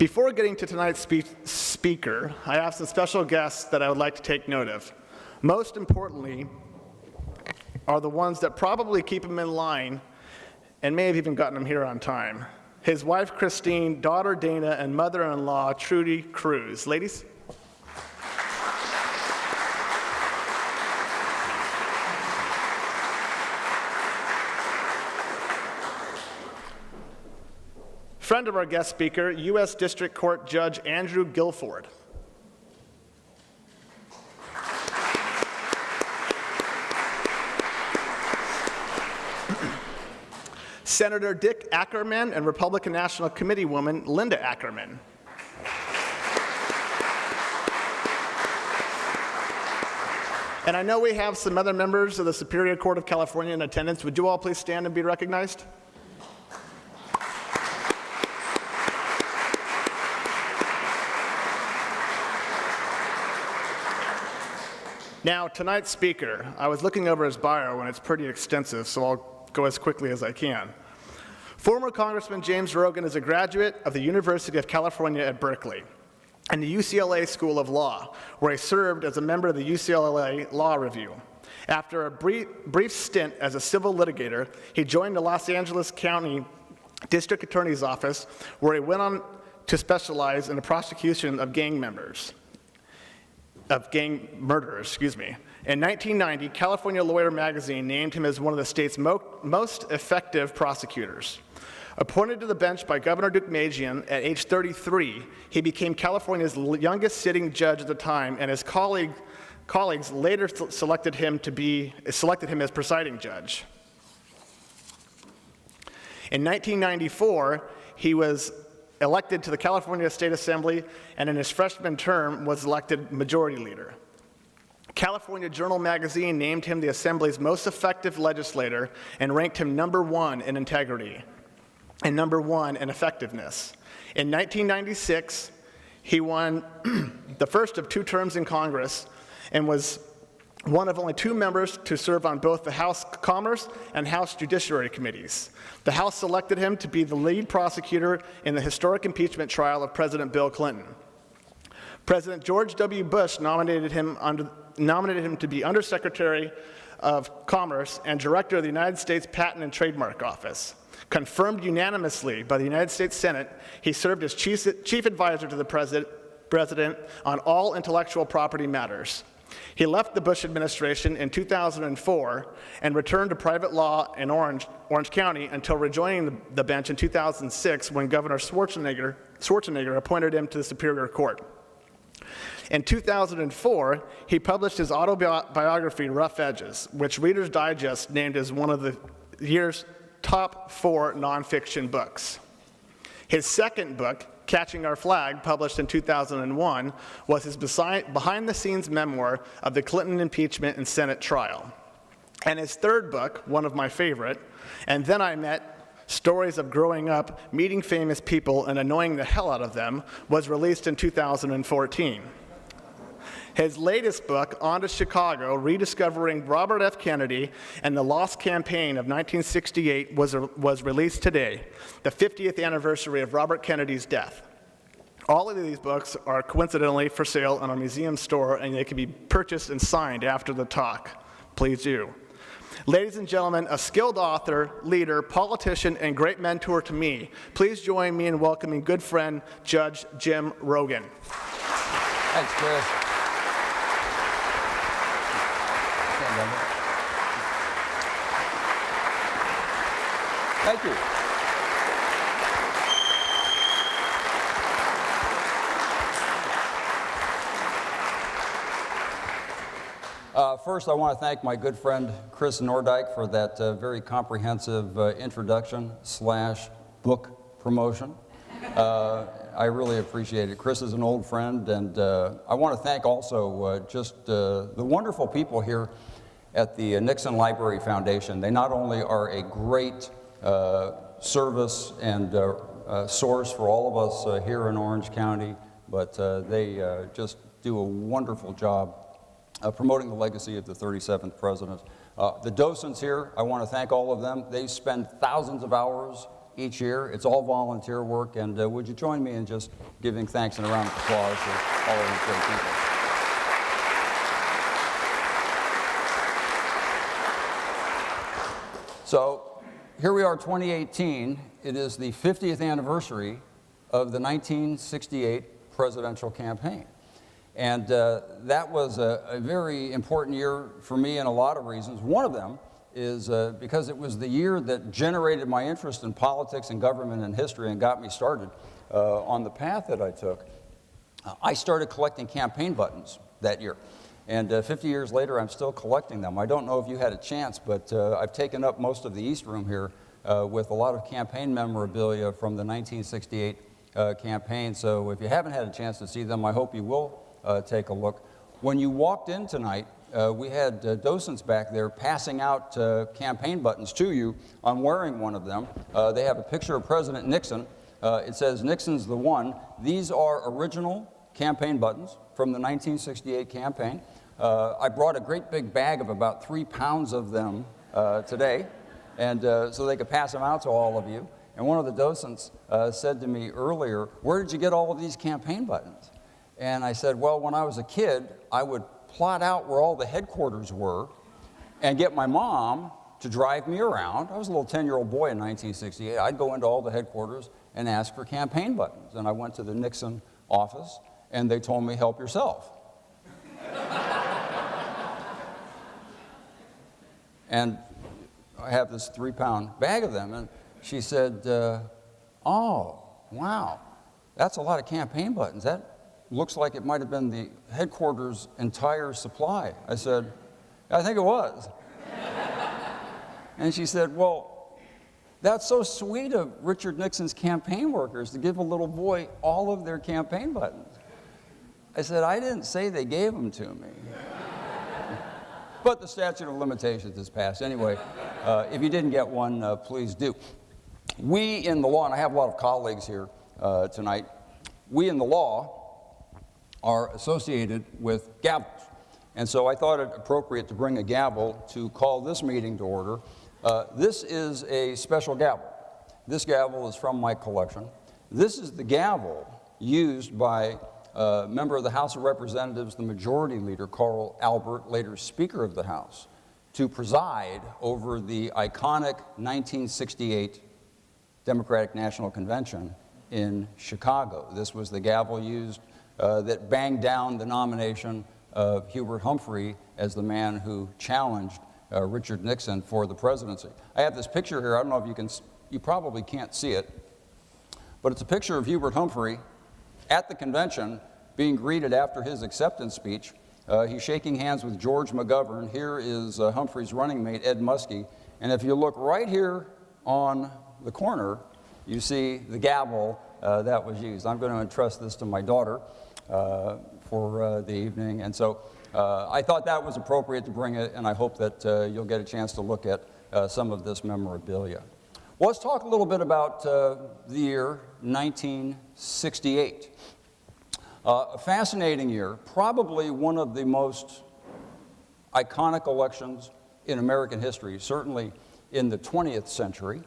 Before getting to tonight's speaker, I have some special guests that I would like to take note of. Most importantly are the ones that probably keep him in line and may have even gotten him here on time. His wife, Christine, daughter, Dana, and mother-in-law, Trudy Cruz. Ladies? Friend of our guest speaker, U.S. District Court Judge Andrew Guilford. Senator Dick Ackerman and Republican National Committee woman Linda Ackerman. And I know we have some other members of the Superior Court of California in attendance. Would you all please stand and be recognized? Now, tonight's speaker, I was looking over his bio and it's pretty extensive, so I'll go as quickly as I can. Former Congressman James Rogan is a graduate of the University of California at Berkeley and the UCLA School of Law, where he served as a member of the UCLA Law Review. After a brief stint as a civil litigator, he joined the Los Angeles County District Attorney's Office, where he went on to specialize in the prosecution of gang murderers. In 1990, California Lawyer magazine named him as one of the state's most effective prosecutors. Appointed to the bench by Governor Deukmejian at age 33, he became California's youngest sitting judge at the time, and his colleagues later selected him as presiding judge. In 1994, he was elected to the California State Assembly, and in his freshman term was elected majority leader. California Journal magazine named him the Assembly's most effective legislator and ranked him #1 in integrity and #1 in effectiveness. In 1996, he won the first of 2 terms in Congress and was one of only 2 members to serve on both the House Commerce and House Judiciary Committees. The House selected him to be the lead prosecutor in the historic impeachment trial of President Bill Clinton. President George W. Bush nominated him to be Undersecretary of Commerce and Director of the United States Patent and Trademark Office. Confirmed unanimously by the United States Senate, he served as chief advisor to the president on all intellectual property matters. He left the Bush administration in 2004 and returned to private law in Orange County until rejoining the bench in 2006 when Governor Schwarzenegger appointed him to the Superior Court. In 2004, he published his autobiography, Rough Edges, which Reader's Digest named as one of the year's top 4 nonfiction books. His second book, Catching Our Flag, published in 2001, was his behind-the-scenes memoir of the Clinton impeachment and Senate trial. And his third book, one of my favorite, And Then I Met, Stories of Growing Up, Meeting Famous People, and Annoying the Hell Out of Them, was released in 2014. His latest book, On to Chicago, Rediscovering Robert F. Kennedy and the Lost Campaign of 1968, was released today, the 50th anniversary of Robert Kennedy's death. All of these books are coincidentally for sale in our museum store, and they can be purchased and signed after the talk. Please do. Ladies and gentlemen, a skilled author, leader, politician, and great mentor to me, please join me in welcoming good friend, Judge Jim Rogan. Thanks, Chris. Thank you. First, I want to thank my good friend Chris Nordyke for that very comprehensive introduction / book promotion. I really appreciate it. Chris is an old friend, and I want to thank also just the wonderful people here at the Nixon Library Foundation. They not only are a great service and source for all of us here in Orange County, but they just do a wonderful job promoting the legacy of the 37th president. The docents here, I want to thank all of them. They spend thousands of hours each year. It's all volunteer work, and would you join me in just giving thanks and a round of applause to all of these great people? So here we are, 2018. It is the 50th anniversary of the 1968 presidential campaign. And that was a very important year for me in a lot of reasons. One of them is because it was the year that generated my interest in politics and government and history and got me started on the path that I took. I started collecting campaign buttons that year. And 50 years later, I'm still collecting them. I don't know if you had a chance, but I've taken up most of the East Room here with a lot of campaign memorabilia from the 1968 campaign. So if you haven't had a chance to see them, I hope you will take a look. When you walked in tonight, we had docents back there passing out campaign buttons to you. I'm wearing one of them. They have a picture of President Nixon. It says, "Nixon's the one." These are original campaign buttons from the 1968 campaign. I brought a great big bag of about 3 pounds of them today, and so they could pass them out to all of you. And one of the docents said to me earlier, "Where did you get all of these campaign buttons?" And I said, "Well, when I was a kid, I would plot out where all the headquarters were and get my mom to drive me around." I was a little 10-year-old boy in 1968. I'd go into all the headquarters and ask for campaign buttons. And I went to the Nixon office, and they told me, "Help yourself." And I have this 3-pound bag of them, and she said, "Oh, wow, that's a lot of campaign buttons. That looks like it might have been the headquarters' entire supply." I said, "I think it was." And she said, "Well, that's so sweet of Richard Nixon's campaign workers to give a little boy all of their campaign buttons." I said, "I didn't say they gave them to me." But the statute of limitations has passed. Anyway, if you didn't get one, please do. We in the law, and I have a lot of colleagues here tonight, we in the law are associated with gavels. And so I thought it appropriate to bring a gavel to call this meeting to order. This is a special gavel. This gavel is from my collection. This is the gavel used by a member of the House of Representatives, the Majority Leader, Carl Albert, later Speaker of the House, to preside over the iconic 1968 Democratic National Convention in Chicago. This was the gavel used that banged down the nomination of Hubert Humphrey as the man who challenged Richard Nixon for the presidency. I have this picture here. I don't know if you probably can't see it, but it's a picture of Hubert Humphrey at the convention being greeted after his acceptance speech. He's shaking hands with George McGovern. Here is Humphrey's running mate, Ed Muskie. And if you look right here on the corner, you see the gavel that was used. I'm going to entrust this to my daughter for the evening. And so I thought that was appropriate to bring it, and I hope that you'll get a chance to look at some of this memorabilia. Well, let's talk a little bit about the year 1968. A fascinating year, probably one of the most iconic elections in American history, certainly in the 20th century.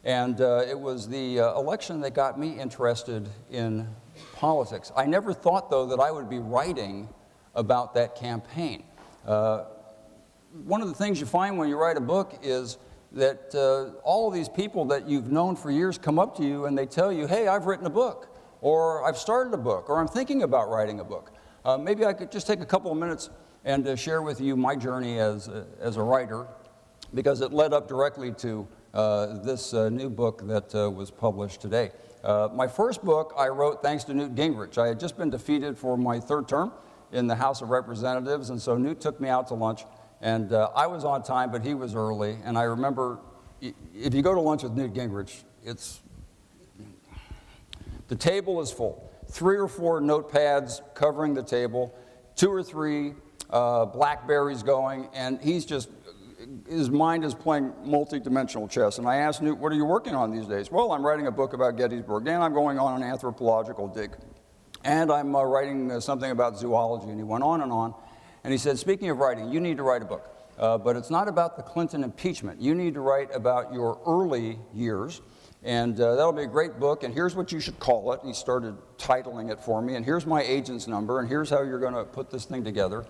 And it was the election that got me interested in politics. I never thought, though, that I would be writing about that campaign. One of the things you find when you write a book is that all of these people that you've known for years come up to you and they tell you, "Hey, I've written a book," or "I've started a book," or "I'm thinking about writing a book." Maybe I could just take a couple of minutes and share with you my journey as a writer, because it led up directly to this new book that was published today. My first book I wrote thanks to Newt Gingrich. I had just been defeated for my third term in the House of Representatives, and so Newt took me out to lunch, and I was on time, but he was early. And I remember, if you go to lunch with Newt Gingrich, the table is full. 3 or 4 notepads covering the table, 2 or 3 Blackberries going, and his mind is playing multi-dimensional chess. And I asked Newt, "What are you working on these days?" "Well, I'm writing a book about Gettysburg, and I'm going on an anthropological dig, and I'm writing something about zoology." And he went on, and he said, "Speaking of writing, you need to write a book, but it's not about the Clinton impeachment. You need to write about your early years And that'll be a great book, and here's what you should call it. He started titling it for me, and here's my agent's number, and here's how you're going to put this thing together.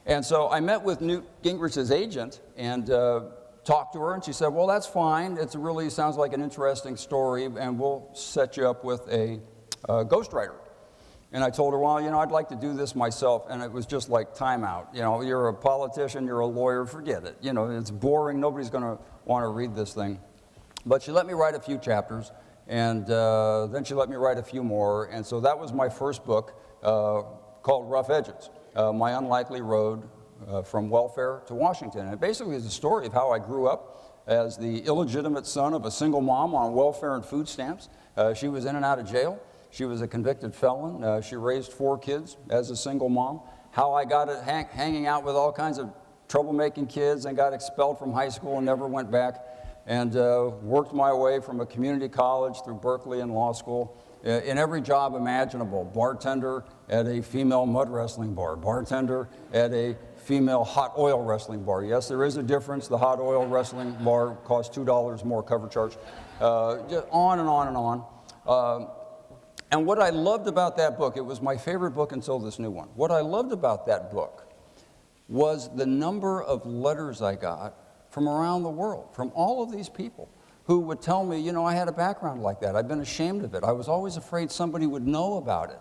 And so I met with Newt Gingrich's agent and talked to her, and she said, well, that's fine. It really sounds like an interesting story, and we'll set you up with a ghostwriter. And I told her, well, I'd like to do this myself. And it was just like timeout. You're a politician, you're a lawyer, forget it. It's boring. Nobody's going to want to read this thing. But she let me write a few chapters, and then she let me write a few more. And so that was my first book called Rough Edges, My Unlikely Road from Welfare to Washington. And it basically is a story of how I grew up as the illegitimate son of a single mom on welfare and food stamps. She was in and out of jail. She was a convicted felon. She raised 4 kids as a single mom. How I got it hanging out with all kinds of troublemaking kids and got expelled from high school and never went back. And worked my way from a community college through Berkeley and law school in every job imaginable. Bartender at a female mud wrestling bar. Bartender at a female hot oil wrestling bar. Yes, there is a difference. The hot oil wrestling bar costs $2 more cover charge. Just on and on and on. And what I loved about that book, it was my favorite book until this new one. What I loved about that book was the number of letters I got from around the world, from all of these people who would tell me, I had a background like that. I've been ashamed of it. I was always afraid somebody would know about it.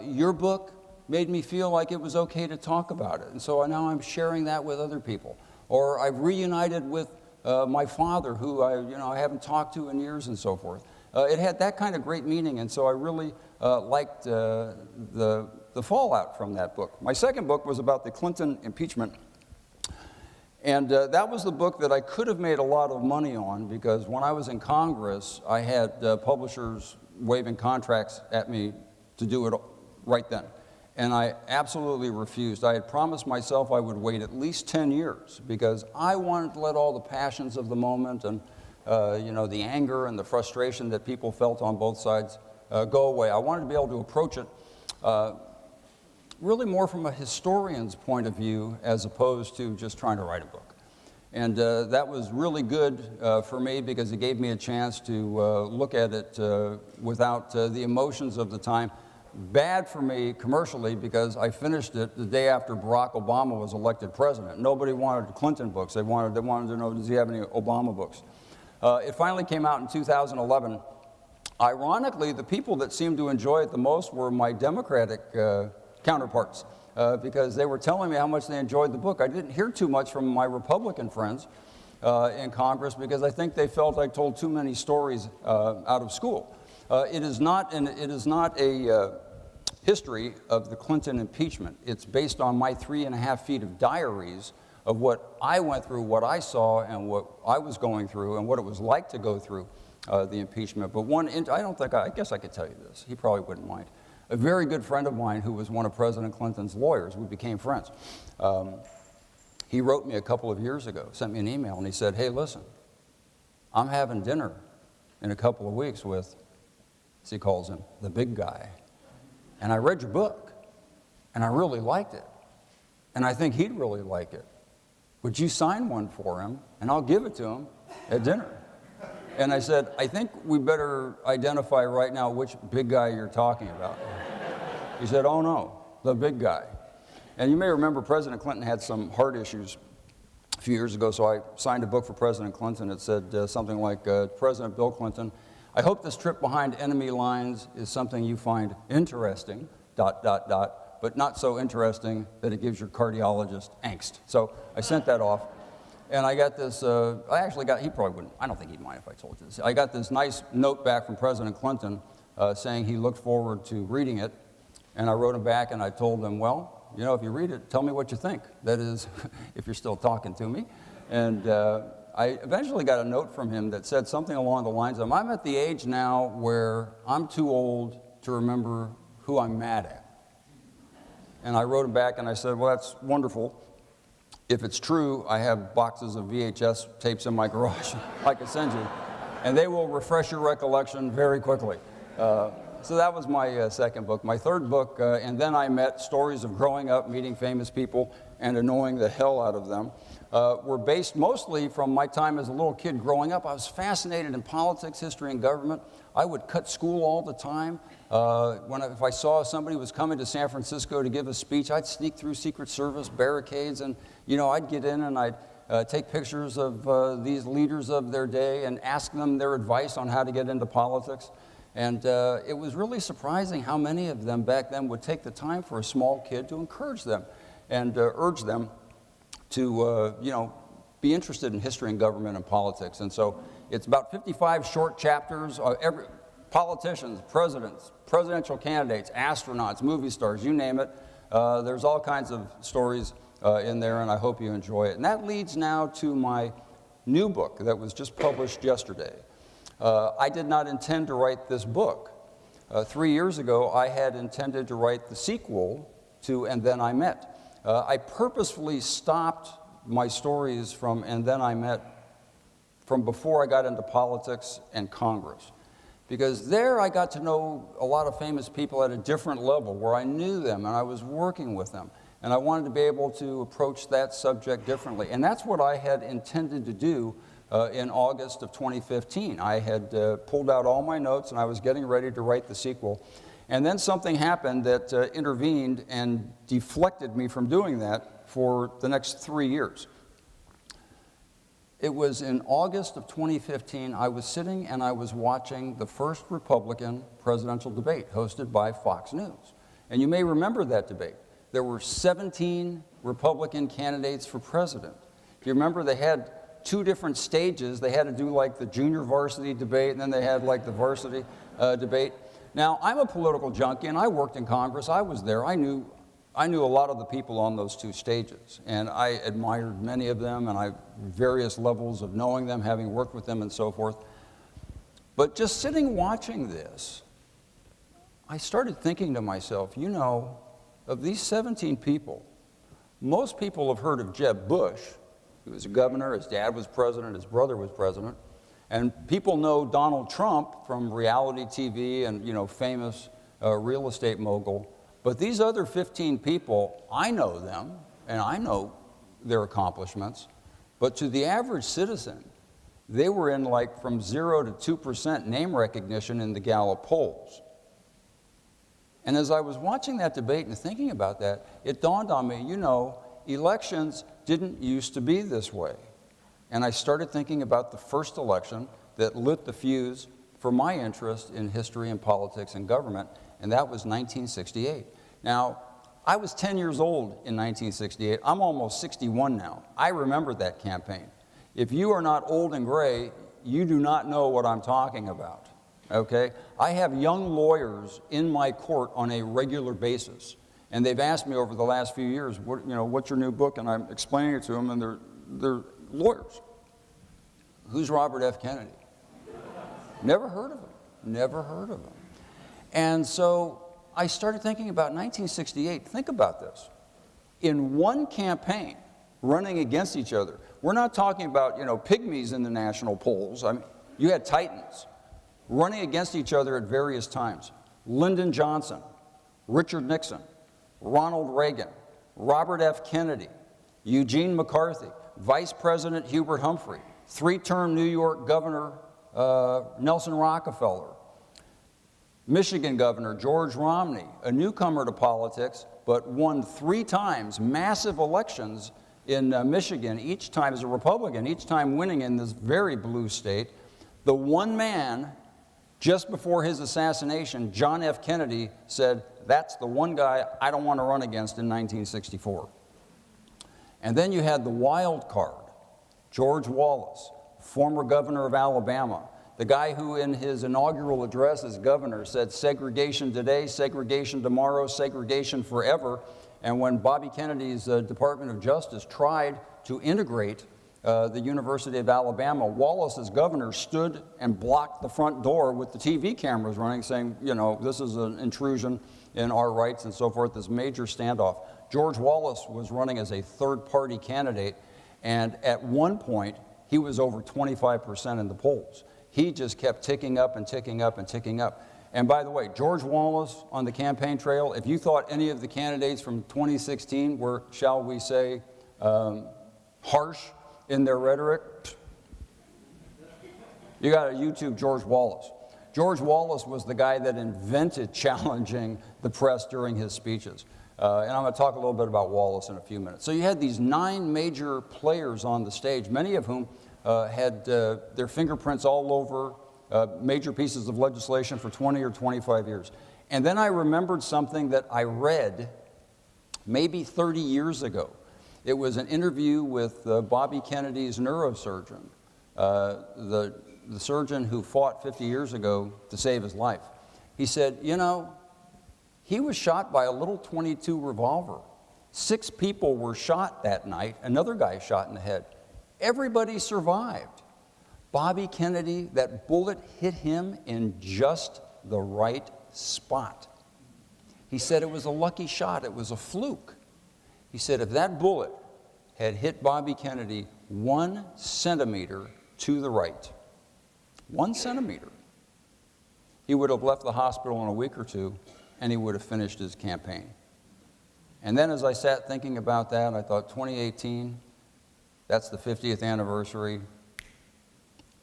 Your book made me feel like it was okay to talk about it. And so now I'm sharing that with other people. Or I've reunited with my father, who I haven't talked to in years and so forth. It had that kind of great meaning, and so I really liked the fallout from that book. My second book was about the Clinton impeachment, and that was the book that I could have made a lot of money on, because when I was in Congress, I had publishers waving contracts at me to do it right then. And I absolutely refused. I had promised myself I would wait at least 10 years, because I wanted to let all the passions of the moment and the anger and the frustration that people felt on both sides go away. I wanted to be able to approach it really more from a historian's point of view, as opposed to just trying to write a book. And that was really good for me, because it gave me a chance to look at it without the emotions of the time. Bad for me commercially, because I finished it the day after Barack Obama was elected president. Nobody wanted Clinton books. They wanted to know, does he have any Obama books? It finally came out in 2011. Ironically, the people that seemed to enjoy it the most were my Democratic counterparts, because they were telling me how much they enjoyed the book. I didn't hear too much from my Republican friends in Congress, because I think they felt I told too many stories out of school. It is not a history of the Clinton impeachment. It's based on my 3.5 feet of diaries of what I went through, what I saw, and what I was going through, and what it was like to go through the impeachment. But I guess I could tell you this. He probably wouldn't mind. A very good friend of mine, who was one of President Clinton's lawyers, we became friends. He wrote me a couple of years ago, sent me an email, and he said, hey, listen, I'm having dinner in a couple of weeks with, as he calls him, the big guy. And I read your book, and I really liked it. And I think he'd really like it. Would you sign one for him, and I'll give it to him at dinner? And I said, I think we better identify right now which big guy you're talking about. He said, oh no, the big guy. And you may remember President Clinton had some heart issues a few years ago, so I signed a book for President Clinton. It said something like, President Bill Clinton, I hope this trip behind enemy lines is something you find interesting, ... but not so interesting that it gives your cardiologist angst. So I sent that off, and I got this, he probably wouldn't, I don't think he'd mind if I told you this. I got this nice note back from President Clinton saying he looked forward to reading it, and I wrote him back and I told him, well, if you read it, tell me what you think. That is, if you're still talking to me. And I eventually got a note from him that said something along the lines of, I'm at the age now where I'm too old to remember who I'm mad at. And I wrote him back and I said, well, that's wonderful. If it's true, I have boxes of VHS tapes in my garage I could send you, and they will refresh your recollection very quickly. So that was my second book. My third book, And Then I Met, Stories of Growing Up, Meeting Famous People, and Annoying the Hell Out of Them, were based mostly from my time as a little kid growing up. I was fascinated in politics, history, and government. I would cut school all the time. If I saw somebody was coming to San Francisco to give a speech, I'd sneak through Secret Service barricades, and I'd get in and I'd take pictures of these leaders of their day and ask them their advice on how to get into politics. And it was really surprising how many of them back then would take the time for a small kid to encourage them and urge them to, be interested in history and government and politics. And so it's about 55 short chapters. Politicians, presidents, presidential candidates, astronauts, movie stars, you name it. There's all kinds of stories in there, and I hope you enjoy it. And that leads now to my new book that was just published yesterday. I did not intend to write this book. 3 years ago, I had intended to write the sequel to And Then I Met. I purposefully stopped my stories from And Then I Met from before I got into politics and Congress. Because there I got to know a lot of famous people at a different level where I knew them and I was working with them. And I wanted to be able to approach that subject differently. And that's what I had intended to do in August of 2015. I had pulled out all my notes and I was getting ready to write the sequel. And then something happened that intervened and deflected me from doing that for the next 3 years. It was in August of 2015, I was sitting and I was watching the first Republican presidential debate hosted by Fox News. And you may remember that debate. There were 17 Republican candidates for president. Do you remember they had 2 different stages? They had to do like the junior varsity debate, and then they had like the varsity debate. Now, I'm a political junkie, and I worked in Congress. I was there. I knew a lot of the people on those 2 stages, and I admired many of them, and various levels of knowing them, having worked with them, and so forth. But just sitting watching this, I started thinking to myself, of these 17 people, most people have heard of Jeb Bush. He was a governor, his dad was president, his brother was president. And people know Donald Trump from reality TV and, famous real estate mogul. But these other 15 people, I know them, and I know their accomplishments. But to the average citizen, they were in from 0 to 2% name recognition in the Gallup polls. And as I was watching that debate and thinking about that, it dawned on me, elections didn't used to be this way. And I started thinking about the first election that lit the fuse for my interest in history and politics and government, and that was 1968. Now, I was 10 years old in 1968. I'm almost 61 now. I remember that campaign. If you are not old and gray, you do not know what I'm talking about, okay? I have young lawyers in my court on a regular basis. And they've asked me over the last few years, what's your new book? And I'm explaining it to them, and they're lawyers. Who's Robert F. Kennedy? Never heard of him. Never heard of him. And so I started thinking about 1968. Think about this. In one campaign, running against each other, we're not talking about, pygmies in the national polls. I mean, you had titans running against each other at various times. Lyndon Johnson, Richard Nixon, Ronald Reagan, Robert F. Kennedy, Eugene McCarthy, Vice President Hubert Humphrey, 3-term New York Governor Nelson Rockefeller, Michigan Governor George Romney, a newcomer to politics, but won 3 times massive elections in Michigan, each time as a Republican, each time winning in this very blue state. The one man, just before his assassination, John F. Kennedy, said, that's the one guy I don't want to run against in 1964. And then you had the wild card, George Wallace, former governor of Alabama, the guy who in his inaugural address as governor said segregation today, segregation tomorrow, segregation forever. And when Bobby Kennedy's Department of Justice tried to integrate the University of Alabama, Wallace, as governor, stood and blocked the front door with the TV cameras running, saying, this is an intrusion in our rights and so forth, this major standoff. George Wallace was running as a third-party candidate, and at one point, he was over 25% in the polls. He just kept ticking up and ticking up and ticking up. And by the way, George Wallace on the campaign trail, if you thought any of the candidates from 2016 were, shall we say, harsh in their rhetoric, you got to YouTube George Wallace. George Wallace was the guy that invented challenging the press during his speeches. And I'm going to talk a little bit about Wallace in a few minutes. So you had these 9 major players on the stage, many of whom had their fingerprints all over major pieces of legislation for 20 or 25 years. And then I remembered something that I read maybe 30 years ago. It was an interview with Bobby Kennedy's neurosurgeon, the surgeon who fought 50 years ago to save his life. He said, you know, he was shot by a little .22 revolver. 6 people were shot that night. Another guy shot in the head. Everybody survived. Bobby Kennedy, that bullet hit him in just the right spot. He said it was a lucky shot. It was a fluke. He said if that bullet had hit Bobby Kennedy 1 centimeter to the right, 1 centimeter, he would have left the hospital in a week or 2, and he would have finished his campaign. And then as I sat thinking about that, I thought 2018, that's the 50th anniversary.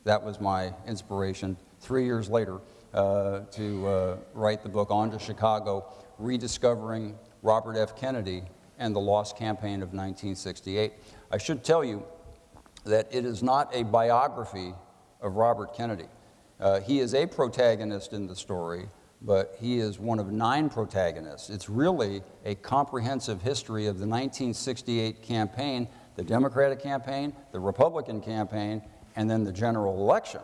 That was my inspiration 3 years later to write the book On to Chicago, Rediscovering Robert F. Kennedy and the Lost Campaign of 1968. I should tell you that it is not a biography of Robert Kennedy. He is a protagonist in the story, but he is one of 9 protagonists. It's really a comprehensive history of the 1968 campaign, the Democratic campaign, the Republican campaign, and then the general election.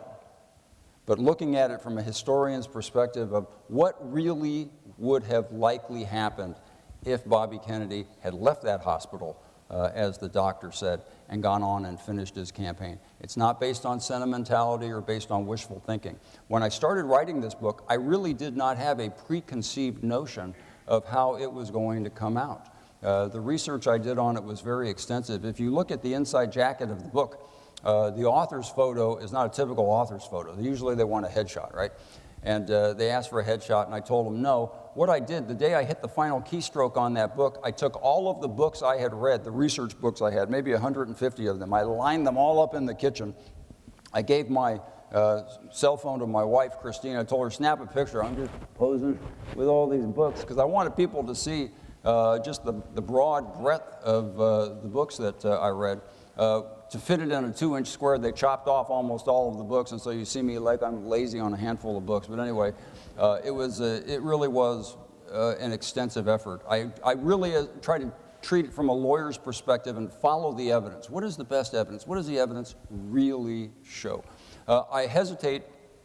But looking at it from a historian's perspective of what really would have likely happened if Bobby Kennedy had left that hospital, as the doctor said, and gone on and finished his campaign. It's not based on sentimentality or based on wishful thinking. When I started writing this book, I really did not have a preconceived notion of how it was going to come out. The research I did on it was very extensive. If you look at the inside jacket of the book, the author's photo is not a typical author's photo. Usually they want a headshot, right? And they asked for a headshot, and I told them no. What I did, the day I hit the final keystroke on that book, I took all of the books I had read, the research books I had, maybe 150 of them. I lined them all up in the kitchen. I gave my cell phone to my wife, Christine. I told her, snap a picture. I'm just posing with all these books, because I wanted people to see just the broad breadth of the books that I read. To fit it in a 2-inch square, they chopped off almost all of the books, and so you see me like I'm lazy on a handful of books. But anyway, it really was an extensive effort. I really tried to treat it from a lawyer's perspective and follow the evidence. What is the best evidence? What does the evidence really show? I hesitate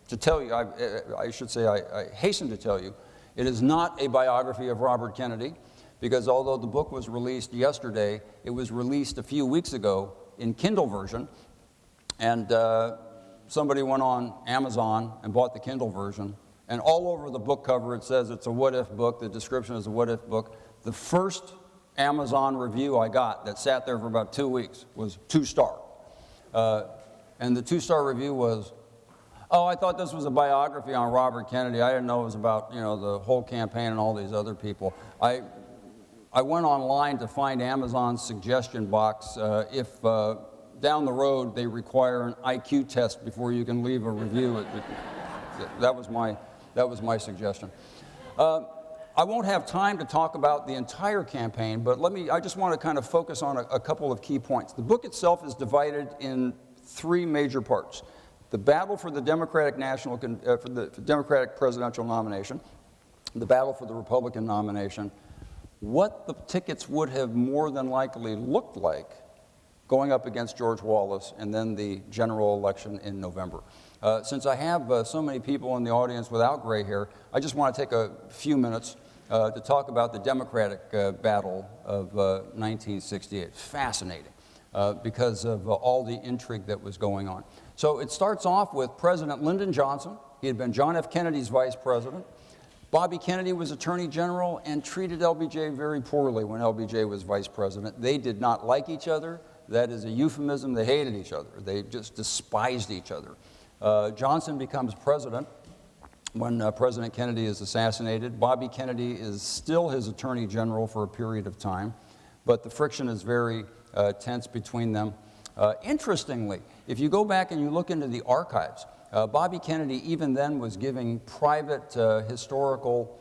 to tell you, I should say I hasten to tell you, it is not a biography of Robert Kennedy, because although the book was released yesterday, it was released a few weeks ago in Kindle version, and somebody went on Amazon and bought the Kindle version, and all over the book cover it says it's a what-if book, the description is a what-if book. The first Amazon review I got that sat there for about 2 weeks was 2-star. And the 2-star review was, oh, I thought this was a biography on Robert Kennedy. I didn't know it was about, you know, the whole campaign and all these other people. I went online to find Amazon's suggestion box if down the road they require an IQ test before you can leave a review. That was my suggestion. I won't have time to talk about the entire campaign, but I just want to kind of focus on a couple of key points. The book itself is divided in 3 major parts. The battle for the Democratic for the Democratic presidential nomination, the battle for the Republican nomination, what the tickets would have more than likely looked like going up against George Wallace, and then the general election in November. Since I have so many people in the audience without gray hair, I just want to take a few minutes to talk about the Democratic battle of 1968. Fascinating, because of all the intrigue that was going on. So it starts off with President Lyndon Johnson. He had been John F. Kennedy's vice president. Bobby Kennedy was Attorney General and treated LBJ very poorly when LBJ was vice president. They did not like each other. That is a euphemism. They hated each other. They just despised each other. Johnson becomes president, when President Kennedy is assassinated. Bobby Kennedy is still his attorney general for a period of time, but the friction is very tense between them. Interestingly, if you go back and you look into the archives, Bobby Kennedy even then was giving private historical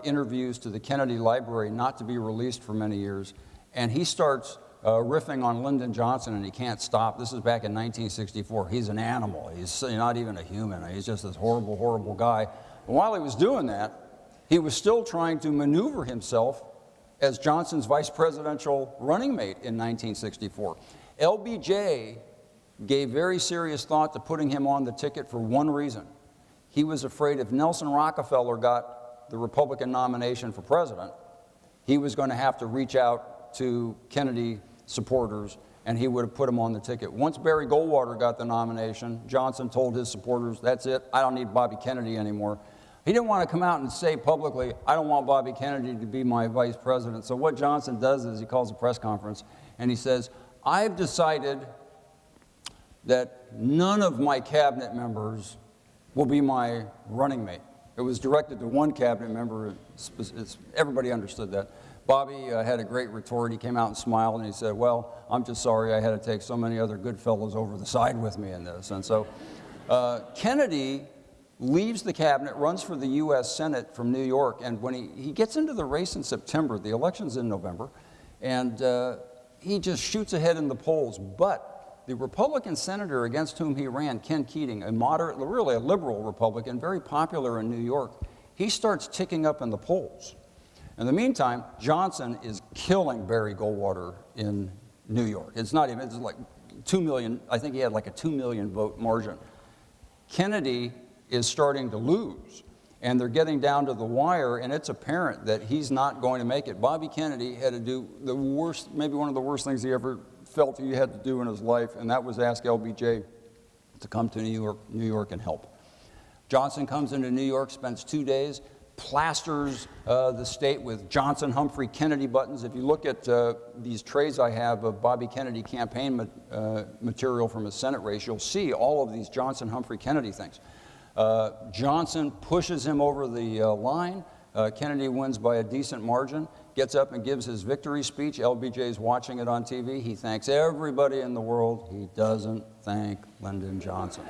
interviews to the Kennedy Library, not to be released for many years, and he starts riffing on Lyndon Johnson, and he can't stop. This is back in 1964. He's an animal. He's not even a human. He's just this horrible, horrible guy. And while he was doing that, he was still trying to maneuver himself as Johnson's vice presidential running mate in 1964. LBJ gave very serious thought to putting him on the ticket for one reason. He was afraid if Nelson Rockefeller got the Republican nomination for president, he was going to have to reach out to Kennedy supporters, and he would have put him on the ticket. Once Barry Goldwater got the nomination, Johnson told his supporters, that's it, I don't need Bobby Kennedy anymore. He didn't want to come out and say publicly, I don't want Bobby Kennedy to be my vice president. So what Johnson does is he calls a press conference, and he says, I've decided that none of my cabinet members will be my running mate. It was directed to one cabinet member. Everybody understood that. Bobby had a great retort. He came out and smiled, and he said, well, I'm just sorry I had to take so many other good fellows over the side with me in this. And so Kennedy leaves the cabinet, runs for the U.S. Senate from New York, and when he gets into the race in September, the election's in November, and he just shoots ahead in the polls. But the Republican senator against whom he ran, Ken Keating, a moderate, really a liberal Republican, very popular in New York, he starts ticking up in the polls. In the meantime, Johnson is killing Barry Goldwater in New York. It's like 2 million, I think he had like a 2 million vote margin. Kennedy is starting to lose, and they're getting down to the wire, and it's apparent that he's not going to make it. Bobby Kennedy had to do the worst, maybe one of the worst things he ever felt he had to do in his life, and that was ask LBJ to come to New York and help. Johnson comes into New York, spends 2 days, plasters the state with Johnson, Humphrey, Kennedy buttons. If you look at these trays I have of Bobby Kennedy campaign material from his Senate race, you'll see all of these Johnson, Humphrey, Kennedy things. Johnson pushes him over the line. Kennedy wins by a decent margin, gets up and gives his victory speech. LBJ's watching it on TV. He thanks everybody in the world. He doesn't thank Lyndon Johnson.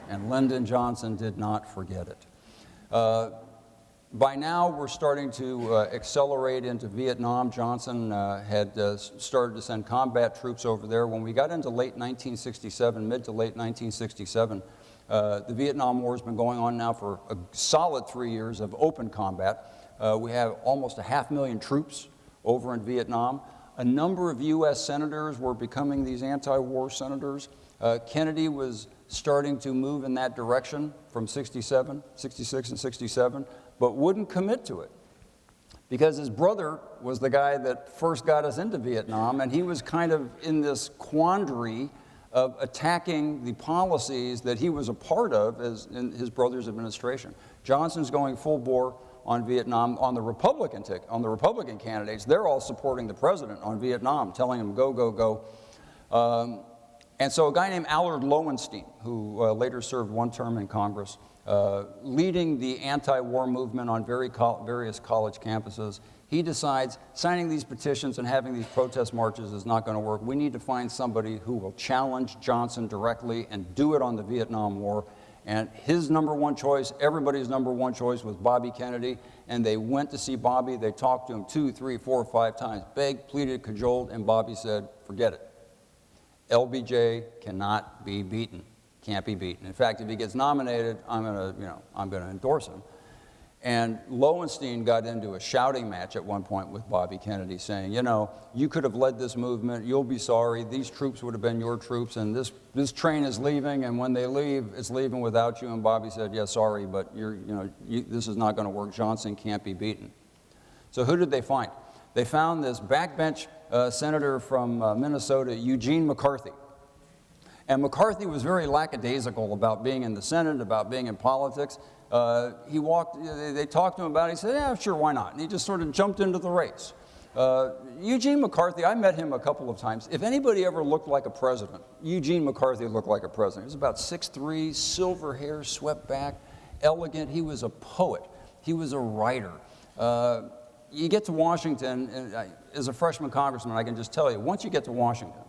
And Lyndon Johnson did not forget it. By now, we're starting to accelerate into Vietnam. Johnson had started to send combat troops over there. When we got into late 1967, mid to late 1967, the Vietnam War has been going on now for a solid 3 years of open combat. We have almost 500,000 troops over in Vietnam. A number of U.S. senators were becoming these anti-war senators. Kennedy was starting to move in that direction from 66 and 67, but wouldn't commit to it because his brother was the guy that first got us into Vietnam, and he was kind of in this quandary of attacking the policies that he was a part of as in his brother's administration. Johnson's going full bore on Vietnam. On the Republican ticket, on the Republican candidates, they're all supporting the president on Vietnam, telling him go, go, go. And so a guy named Allard Lowenstein, who later served one term in Congress, leading the anti-war movement on various college campuses, he decides signing these petitions and having these protest marches is not going to work. We need to find somebody who will challenge Johnson directly and do it on the Vietnam War. And his number one choice, everybody's number one choice, was Bobby Kennedy. And they went to see Bobby. They talked to him 2, 3, 4, 5 times, begged, pleaded, cajoled, and Bobby said, forget it. LBJ cannot be beaten. Can't be beaten. In fact, if he gets nominated, I'm going to endorse him. And Lowenstein got into a shouting match at one point with Bobby Kennedy, saying, you could have led this movement. You'll be sorry. These troops would have been your troops, and this train is leaving, and when they leave, it's leaving without you. And Bobby said, yeah, sorry, but this is not going to work. Johnson can't be beaten. So who did they find? They found this backbench senator from Minnesota, Eugene McCarthy. And McCarthy was very lackadaisical about being in the Senate, about being in politics. They talked to him about it. He said, yeah, sure, why not? And he just sort of jumped into the race. Eugene McCarthy, I met him a couple of times. If anybody ever looked like a president, Eugene McCarthy looked like a president. He was about 6'3", silver hair, swept back. elegant. He was a poet. He was a writer. You get to Washington, and as a freshman congressman, I can just tell you, once you get to Washington,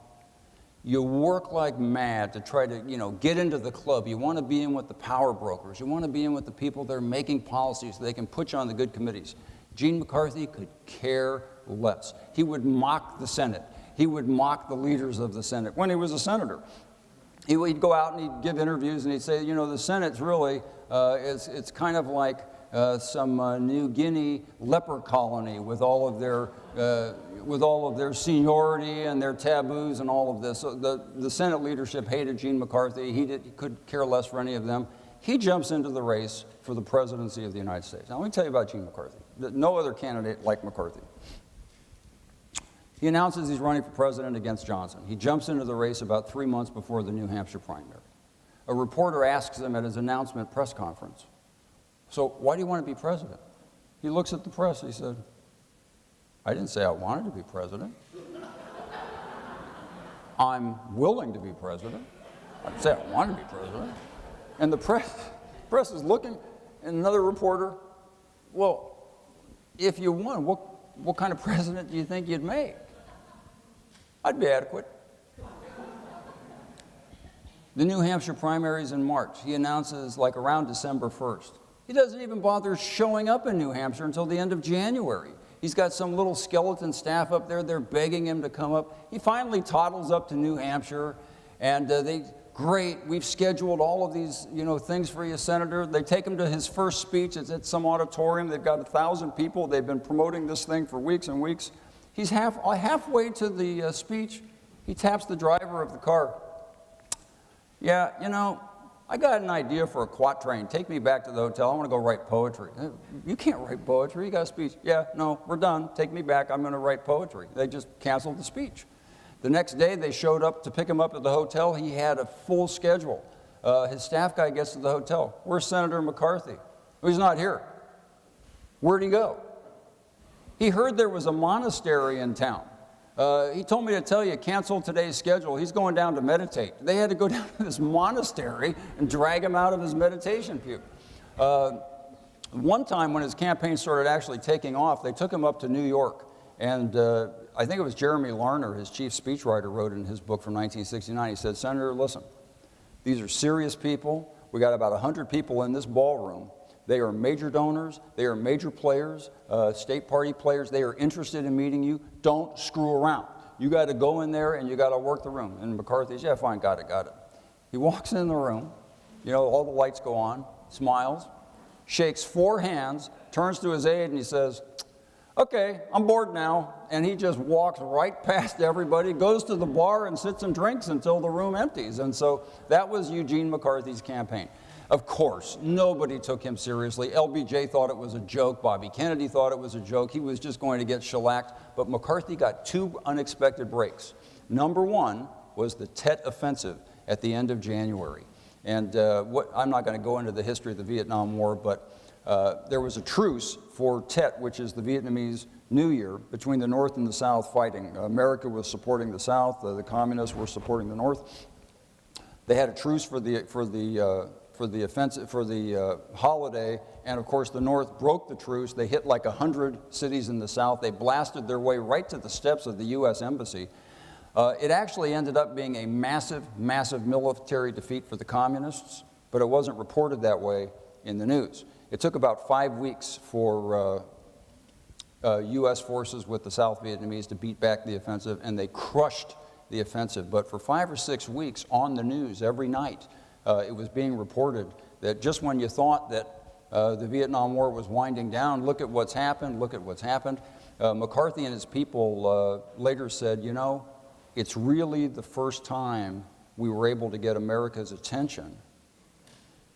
you work like mad to try to, get into the club. You want to be in with the power brokers. You want to be in with the people that are making policies so they can put you on the good committees. Gene McCarthy could care less. He would mock the Senate. He would mock the leaders of the Senate when he was a senator. He'd go out and he'd give interviews and he'd say, the Senate's really, it's kind of like some New Guinea leper colony with all of their seniority and their taboos and all of this. So the Senate leadership hated Gene McCarthy. He could care less for any of them. He jumps into the race for the presidency of the United States. Now, let me tell you about Gene McCarthy. No other candidate like McCarthy. He announces he's running for president against Johnson. He jumps into the race about 3 months before the New Hampshire primary. A reporter asks him at his announcement press conference, "So why do you want to be president?" He looks at the press. He said, "I didn't say I wanted to be president. I'm willing to be president. I didn't say I wanted to be president." And the press is looking, and another reporter, "Well, if you won, what kind of president do you think you'd make?" "I'd be adequate." The New Hampshire primaries in March. He announces like around December 1st. He doesn't even bother showing up in New Hampshire until the end of January. He's got some little skeleton staff up there. They're begging him to come up. He finally toddles up to New Hampshire, and great, we've scheduled all of these, things for you, Senator. They take him to his first speech. It's at some auditorium. They've got 1,000 people. They've been promoting this thing for weeks and weeks. He's halfway to the speech. He taps the driver of the car. "Yeah, I got an idea for a quatrain. Take me back to the hotel. I want to go write poetry." "You can't write poetry. You got a speech." "Yeah, no, we're done. Take me back. I'm going to write poetry." They just canceled the speech. The next day, they showed up to pick him up at the hotel. He had a full schedule. His staff guy gets to the hotel. "Where's Senator McCarthy?" "Well, he's not here." "Where'd he go?" "He heard there was a monastery in town. He told me to tell you, cancel today's schedule. He's going down to meditate." They had to go down to this monastery and drag him out of his meditation pew. One time when his campaign started actually taking off, they took him up to New York. And I think it was Jeremy Larner, his chief speechwriter, wrote in his book from 1969. He said, "Senator, listen, these are serious people. We got about 100 people in this ballroom. They are major donors. They are major players, state party players. They are interested in meeting you. Don't screw around. You got to go in there and you got to work the room." And McCarthy's, "Yeah, fine, got it. He walks in the room, all the lights go on, smiles, shakes 4 hands, turns to his aide and he says, "Okay, I'm bored now." And he just walks right past everybody, goes to the bar and sits and drinks until the room empties. And so that was Eugene McCarthy's campaign. Of course, nobody took him seriously. LBJ thought it was a joke. Bobby Kennedy thought it was a joke. He was just going to get shellacked. But McCarthy got 2 unexpected breaks. Number 1 was the Tet Offensive at the end of January. And I'm not going to go into the history of the Vietnam War, but there was a truce for Tet, which is the Vietnamese New Year, between the North and the South fighting. America was supporting the South. The communists were supporting the North. They had a truce for the holiday, and of course the North broke the truce. They hit like 100 cities in the South. They blasted their way right to the steps of the U.S. Embassy. It actually ended up being a massive, massive military defeat for the communists, but it wasn't reported that way in the news. It took about 5 weeks for U.S. forces with the South Vietnamese to beat back the offensive, and they crushed the offensive. But for 5 or 6 weeks on the news every night, it was being reported that just when you thought that the Vietnam War was winding down, look at what's happened, look at what's happened. McCarthy and his people later said, it's really the first time we were able to get America's attention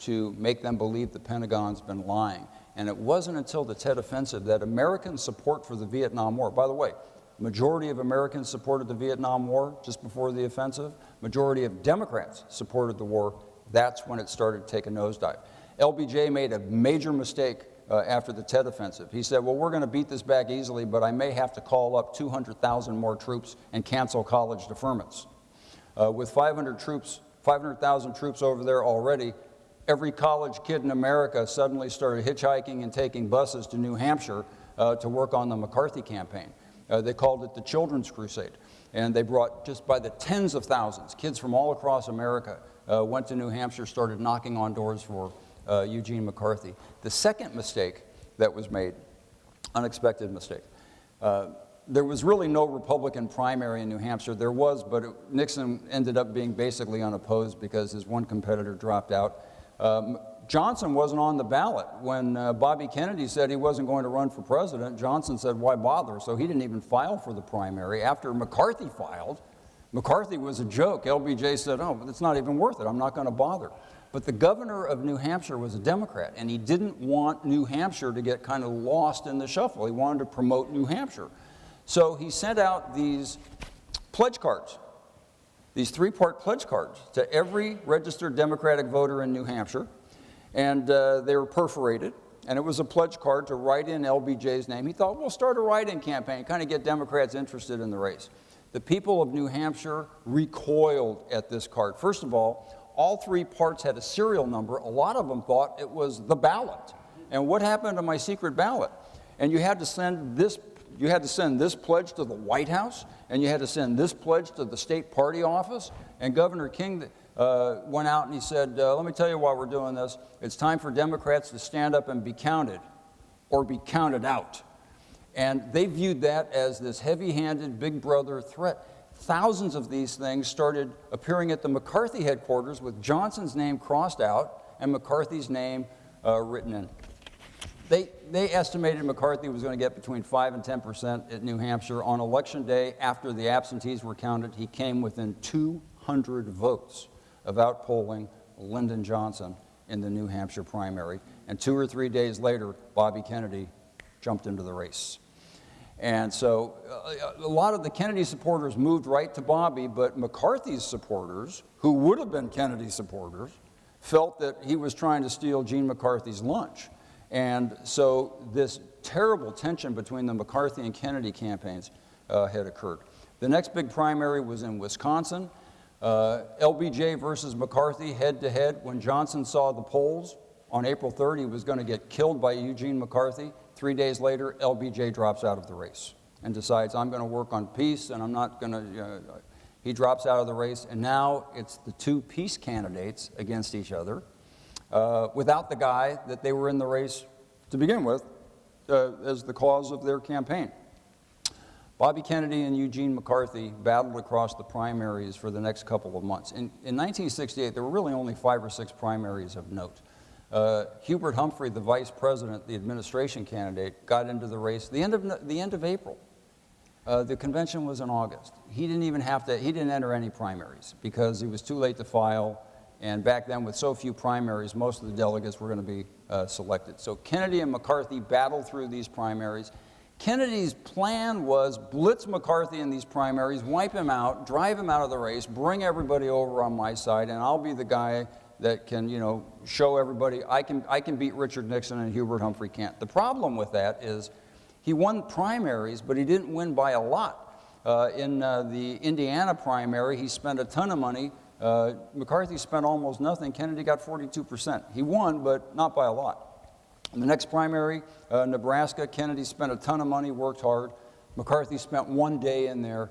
to make them believe the Pentagon's been lying. And it wasn't until the Tet Offensive that American support for the Vietnam War, by the way, majority of Americans supported the Vietnam War just before the offensive. Majority of Democrats supported the war. That's when it started to take a nosedive. LBJ made a major mistake after the Tet Offensive. He said, well, we're going to beat this back easily, but I may have to call up 200,000 more troops and cancel college deferments. With 500,000 troops over there already, every college kid in America suddenly started hitchhiking and taking buses to New Hampshire to work on the McCarthy campaign. They called it the Children's Crusade. And they brought, just by the tens of thousands, kids from all across America went to New Hampshire, started knocking on doors for Eugene McCarthy. The second mistake that was made, unexpected mistake, there was really no Republican primary in New Hampshire. There was, but Nixon ended up being basically unopposed because his one competitor dropped out. Johnson wasn't on the ballot. When Bobby Kennedy said he wasn't going to run for president, Johnson said, why bother? So he didn't even file for the primary. After McCarthy filed, McCarthy was a joke. LBJ said, oh, it's not even worth it. I'm not going to bother. But the governor of New Hampshire was a Democrat, and he didn't want New Hampshire to get kind of lost in the shuffle. He wanted to promote New Hampshire. So he sent out these pledge cards, these 3-part pledge cards to every registered Democratic voter in New Hampshire. And they were perforated, and it was a pledge card to write in LBJ's name. He thought, we'll start a write-in campaign, kind of get Democrats interested in the race. The people of New Hampshire recoiled at this card. First of all 3 parts had a serial number. A lot of them thought it was the ballot. And what happened to my secret ballot? And you had to send this pledge to the White House, and you had to send this pledge to the state party office. And Governor King went out and he said, let me tell you why we're doing this. It's time for Democrats to stand up and be counted, or be counted out. And they viewed that as this heavy-handed Big Brother threat. Thousands of these things started appearing at the McCarthy headquarters with Johnson's name crossed out and McCarthy's name written in. They estimated McCarthy was going to get between 5 and 10% at New Hampshire. On election day, after the absentees were counted, he came within 200 votes of outpolling Lyndon Johnson in the New Hampshire primary. And 2 or 3 days later, Bobby Kennedy jumped into the race. And so a lot of the Kennedy supporters moved right to Bobby, but McCarthy's supporters, who would have been Kennedy supporters, felt that he was trying to steal Gene McCarthy's lunch. And so this terrible tension between the McCarthy and Kennedy campaigns had occurred. The next big primary was in Wisconsin. LBJ versus McCarthy head-to-head. When Johnson saw the polls on April 3rd, he was going to get killed by Eugene McCarthy. 3 days later, LBJ drops out of the race and decides, I'm going to work on peace, and I'm not going to... he drops out of the race, and now it's the 2 peace candidates against each other without the guy that they were in the race to begin with as the cause of their campaign. Bobby Kennedy and Eugene McCarthy battled across the primaries for the next couple of months. In 1968, there were really only 5 or 6 primaries of note. Hubert Humphrey, the vice president, the administration candidate, got into the race the end of April. The convention was in August. He didn't enter any primaries because he was too late to file. And back then, with so few primaries, most of the delegates were going to be selected. So Kennedy and McCarthy battled through these primaries. Kennedy's plan was blitz McCarthy in these primaries, wipe him out, drive him out of the race, bring everybody over on my side, and I'll be the guy that can, show everybody I can beat Richard Nixon and Hubert Humphrey can't. The problem with that is he won primaries, but he didn't win by a lot. In the Indiana primary, he spent a ton of money. McCarthy spent almost nothing. Kennedy got 42%. He won, but not by a lot. In the next primary, Nebraska, Kennedy spent a ton of money, worked hard. McCarthy spent 1 day in there.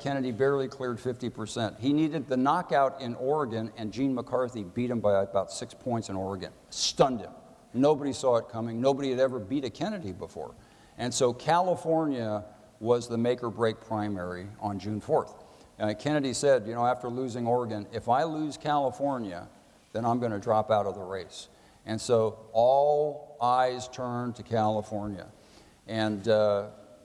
Kennedy barely cleared 50%. He needed the knockout in Oregon, and Gene McCarthy beat him by about 6 points in Oregon. Stunned him. Nobody saw it coming. Nobody had ever beat a Kennedy before. And so California was the make-or-break primary on June 4th. Kennedy said, after losing Oregon, if I lose California, then I'm going to drop out of the race. And so all eyes turned to California. And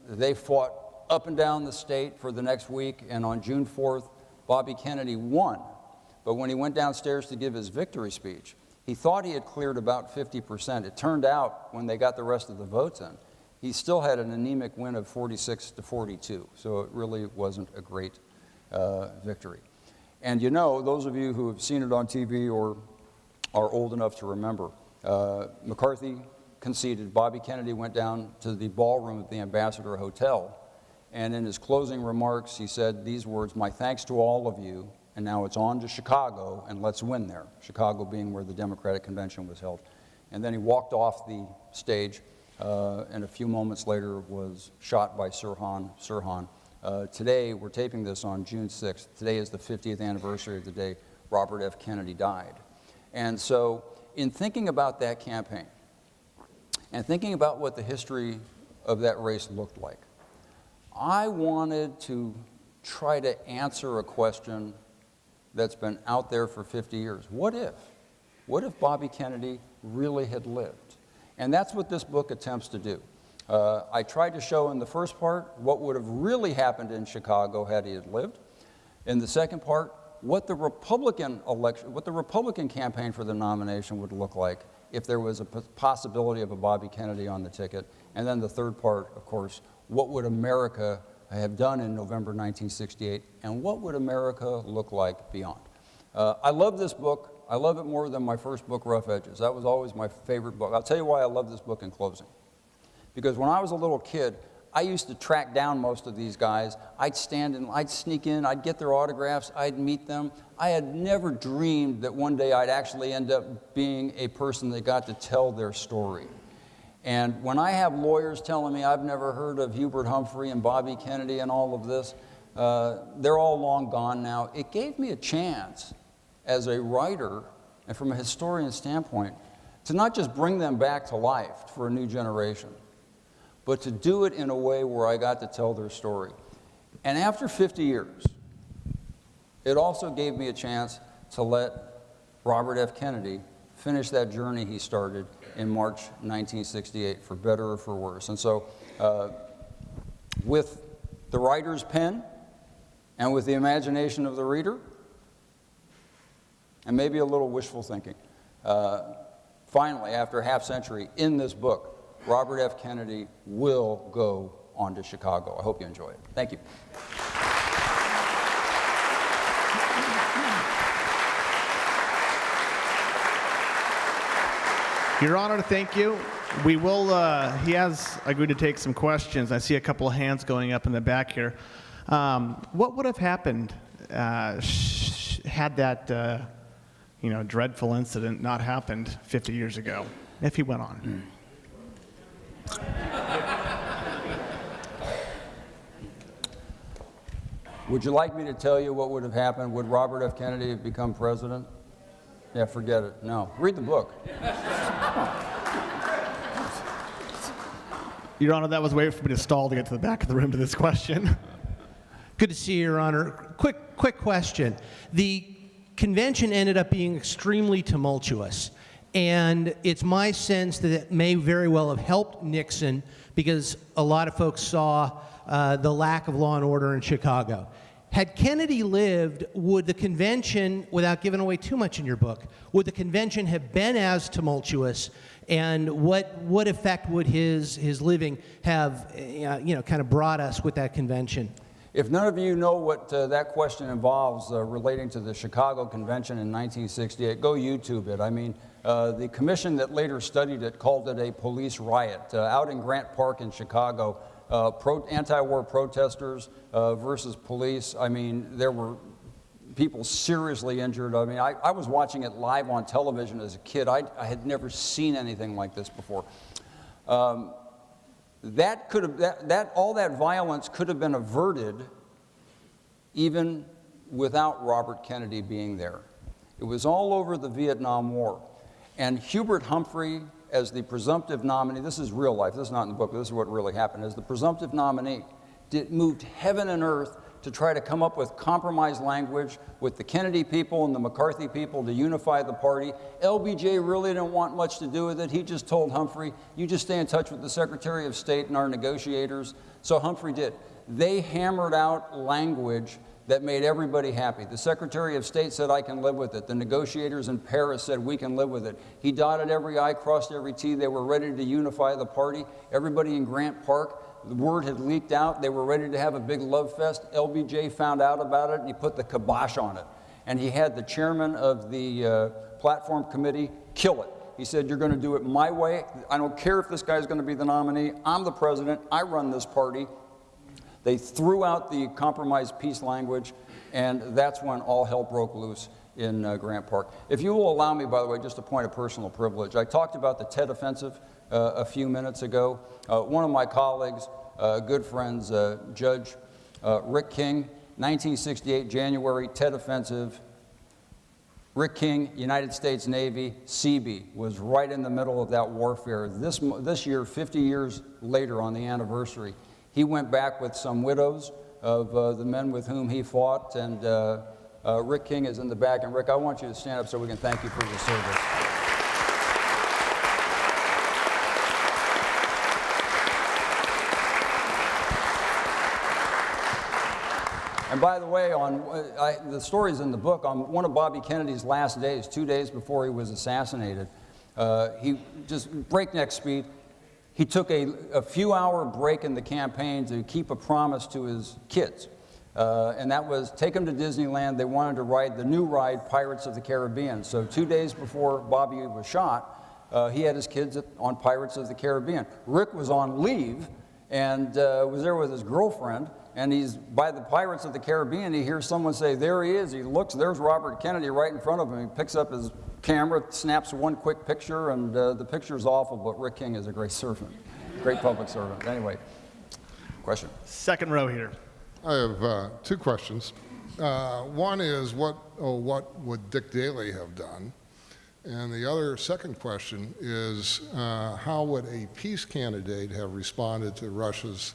they fought up and down the state for the next week, and on June 4th, Bobby Kennedy won. But when he went downstairs to give his victory speech, he thought he had cleared about 50%. It turned out, when they got the rest of the votes in, he still had an anemic win of 46 to 42. So it really wasn't a great victory. And those of you who have seen it on TV or are old enough to remember, McCarthy conceded. Bobby Kennedy went down to the ballroom at the Ambassador Hotel, and in his closing remarks, he said these words, "My thanks to all of you, and now it's on to Chicago, and let's win there. Chicago being where the Democratic Convention was held. And then he walked off the stage, and a few moments later was shot by Sirhan. Today, we're taping this on June 6th. Today is the 50th anniversary of the day Robert F. Kennedy died. And so, in thinking about that campaign, and thinking about what the history of that race looked like, I wanted to try to answer a question that's been out there for 50 years. What if? What if Bobby Kennedy really had lived? And that's what this book attempts to do. I tried to show in the first part what would have really happened in Chicago had he had lived. In the second part, what the Republican campaign for the nomination would look like if there was a possibility of a Bobby Kennedy on the ticket. And then the third part, of course, what would America have done in November 1968, and what would America look like beyond? I love this book. I love it more than my first book, Rough Edges. That was always my favorite book. I'll tell you why I love this book in closing. Because when I was a little kid, I used to track down most of these guys. I'd sneak in, I'd get their autographs, I'd meet them. I had never dreamed that one day I'd actually end up being a person that got to tell their story. And when I have lawyers telling me I've never heard of Hubert Humphrey and Bobby Kennedy and all of this, they're all long gone now. It gave me a chance as a writer and from a historian standpoint to not just bring them back to life for a new generation, but to do it in a way where I got to tell their story. And after 50 years, it also gave me a chance to let Robert F. Kennedy finish that journey he started in March 1968, for better or for worse. And so, with the writer's pen and with the imagination of the reader, and maybe a little wishful thinking, finally, after a half century, in this book, Robert F. Kennedy will go on to Chicago. I hope you enjoy it. Thank you. Your Honor, thank you. We will, he has agreed to take some questions. I see a couple of hands going up in the back here. What would have happened had that, dreadful incident not happened 50 years ago, if he went on? Would you like me to tell you what would have happened? Would Robert F. Kennedy have become president? Yeah, forget it. No. Read the book. Your Honor, that was waiting for me to stall to get to the back of the room to this question. Good to see you, Your Honor. Quick question. The convention ended up being extremely tumultuous, and it's my sense that it may very well have helped Nixon because a lot of folks saw the lack of law and order in Chicago. Had Kennedy lived, would the convention, without giving away too much in your book, would the convention have been as tumultuous, and what effect would his living have, kind of brought us with that convention? If none of you know what that question involves relating to the Chicago Convention in 1968, go YouTube it. I mean, the commission that later studied it called it a police riot. Out in Grant Park in Chicago, anti-war protesters versus police. I mean, there were people seriously injured. I mean, I was watching it live on television as a kid. I had never seen anything like this before. All that violence could have been averted even without Robert Kennedy being there. It was all over the Vietnam War. And Hubert Humphrey, as the presumptive nominee, this is real life, this is not in the book, but this is what really happened, as the presumptive nominee, moved heaven and earth to try to come up with compromise language with the Kennedy people and the McCarthy people to unify the party. LBJ really didn't want much to do with it. He just told Humphrey, you just stay in touch with the Secretary of State and our negotiators. So Humphrey did. They hammered out language that made everybody happy. The Secretary of State said, I can live with it. The negotiators in Paris said, we can live with it. He dotted every I, crossed every T. They were ready to unify the party. Everybody in Grant Park, the word had leaked out. They were ready to have a big love fest. LBJ found out about it, and he put the kibosh on it. And he had the chairman of the platform committee kill it. He said, you're going to do it my way. I don't care if this guy's going to be the nominee. I'm the president. I run this party. They threw out the compromise peace language, and that's when all hell broke loose in Grant Park. If you will allow me, by the way, just a point of personal privilege. I talked about the Tet Offensive a few minutes ago. One of my colleagues, good friends, Judge Rick King, 1968, January, Tet Offensive. Rick King, United States Navy, Seabee, was right in the middle of that warfare. This year, 50 years later on the anniversary, he went back with some widows of the men with whom he fought, and Rick King is in the back. And Rick, I want you to stand up so we can thank you for your service. And by the way, the story's in the book. On one of Bobby Kennedy's last days, 2 days before he was assassinated, he just breakneck speed. He took a few-hour break in the campaign to keep a promise to his kids, and that was take them to Disneyland. They wanted to ride the new ride, Pirates of the Caribbean. So 2 days before Bobby was shot, he had his kids on Pirates of the Caribbean. Rick was on leave and was there with his girlfriend. And he's by the Pirates of the Caribbean. He hears someone say, "There he is." He looks, there's Robert Kennedy right in front of him. He picks up his camera, snaps one quick picture, and the picture's awful, but Rick King is a great servant, great public servant. Anyway, question? Second row here. I have two questions. One is, what would Dick Daley have done? And the other second question is, how would a peace candidate have responded to Russia's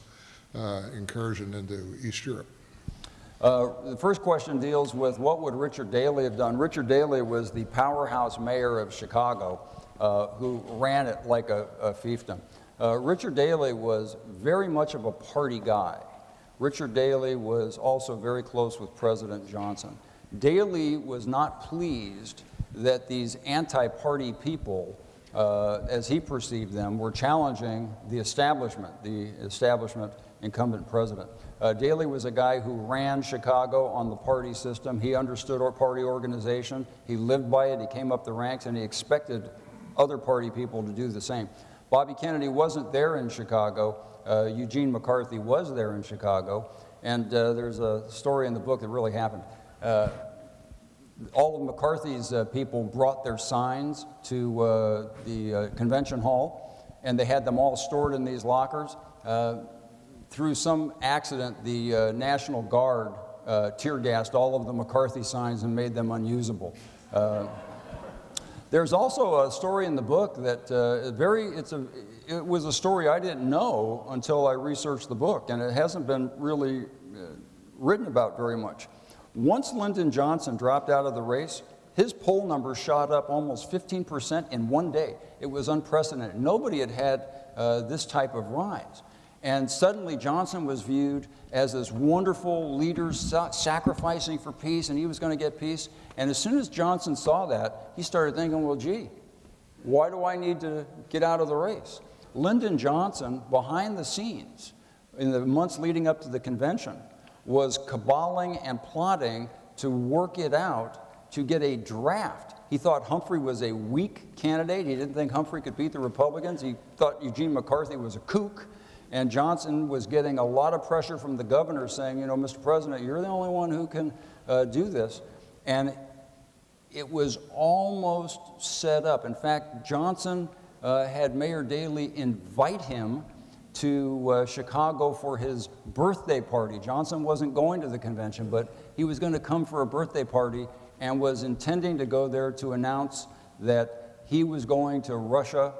incursion into East Europe? The first question deals with what would Richard Daley have done. Richard Daley was the powerhouse mayor of Chicago who ran it like a fiefdom. Richard Daley was very much of a party guy. Richard Daley was also very close with President Johnson. Daley was not pleased that these anti-party people, as he perceived them, were challenging the establishment incumbent president. Daley was a guy who ran Chicago on the party system. He understood our party organization. He lived by it. He came up the ranks, and he expected other party people to do the same. Bobby Kennedy wasn't there in Chicago. Eugene McCarthy was there in Chicago, and there's a story in the book that really happened. All of McCarthy's people brought their signs to the convention hall, and they had them all stored in these lockers. Through some accident, the National Guard tear gassed all of the McCarthy signs and made them unusable. There's also a story in the book that it was a story I didn't know until I researched the book, and it hasn't been really written about very much. Once Lyndon Johnson dropped out of the race, his poll numbers shot up almost 15% in one day. It was unprecedented. Nobody had had this type of rise. And suddenly Johnson was viewed as this wonderful leader sacrificing for peace, and he was going to get peace. And as soon as Johnson saw that, he started thinking, well, gee, why do I need to get out of the race? Lyndon Johnson, behind the scenes, in the months leading up to the convention, was caballing and plotting to work it out to get a draft. He thought Humphrey was a weak candidate. He didn't think Humphrey could beat the Republicans. He thought Eugene McCarthy was a kook. And Johnson was getting a lot of pressure from the governor saying, you know, Mr. President, you're the only one who can do this. And it was almost set up. In fact, Johnson had Mayor Daley invite him to Chicago for his birthday party. Johnson wasn't going to the convention, but he was going to come for a birthday party and was intending to go there to announce that he was going to Russia,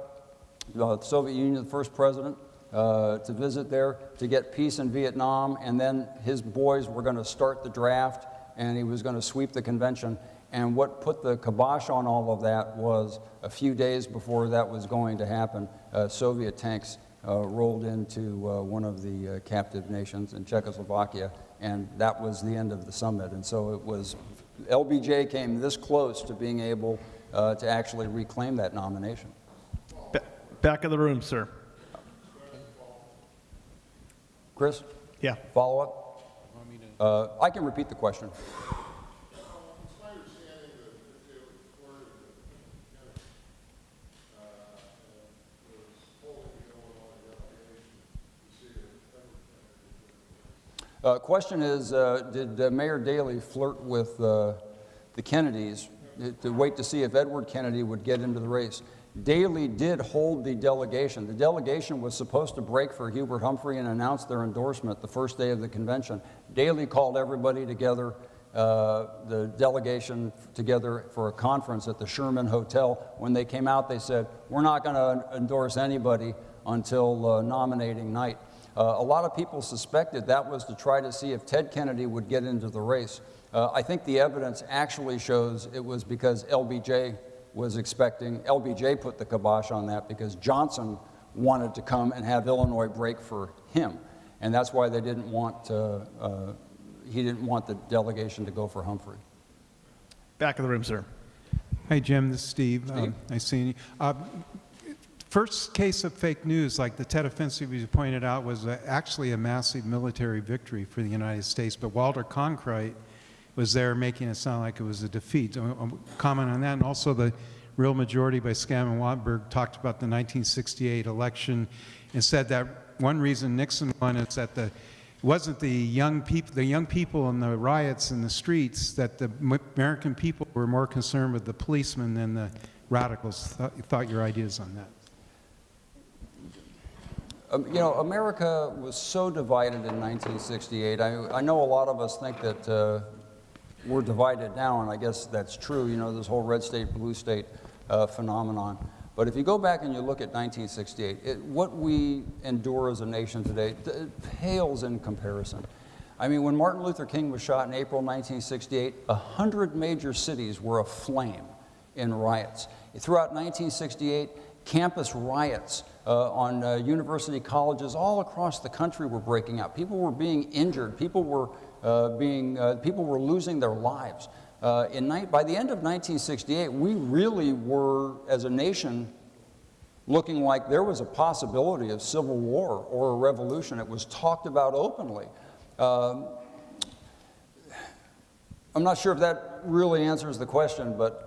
the Soviet Union, the first president, to visit there to get peace in Vietnam, and then his boys were going to start the draft, and he was going to sweep the convention. And what put the kibosh on all of that was a few days before that was going to happen, Soviet tanks rolled into one of the captive nations in Czechoslovakia, and that was the end of the summit. And so it was, LBJ came this close to being able to actually reclaim that nomination. Back of the room, sir. Chris? Yeah. Follow up? I can repeat the question. Question is, did Mayor Daley flirt with the Kennedys to wait to see if Edward Kennedy would get into the race? Daley did hold the delegation. The delegation was supposed to break for Hubert Humphrey and announce their endorsement the first day of the convention. Daley called everybody together, the delegation together for a conference at the Sherman Hotel. When they came out, they said, we're not going to endorse anybody until nominating night. A lot of people suspected that was to try to see if Ted Kennedy would get into the race. I think the evidence actually shows it was because LBJ was expecting, LBJ put the kibosh on that because Johnson wanted to come and have Illinois break for him. And that's why they didn't want, he didn't want the delegation to go for Humphrey. Back of the room, sir. Hi, Jim. This is Steve. Steve. Nice seeing you. First case of fake news, like the Tet Offensive, as you pointed out, was actually a massive military victory for the United States, but Walter Cronkite was there making it sound like it was a defeat. So, comment on that, and also the real majority by Scam and Wattenberg talked about the 1968 election and said that one reason Nixon won is that it wasn't the young people in the riots in the streets, that the American people were more concerned with the policemen than the radicals. Thought your ideas on that. You know, America was so divided in 1968. I know a lot of us think that we're divided now, and I guess that's true, you know, this whole red state, blue state phenomenon. But if you go back and you look at 1968, what we endure as a nation today pales in comparison. I mean, when Martin Luther King was shot in April 1968, 100 major cities were aflame in riots. Throughout 1968, campus riots on university colleges all across the country were breaking out. People were being injured. People were losing their lives. By the end of 1968, we really were, as a nation, looking like there was a possibility of civil war or a revolution. It was talked about openly. I'm not sure if that really answers the question, but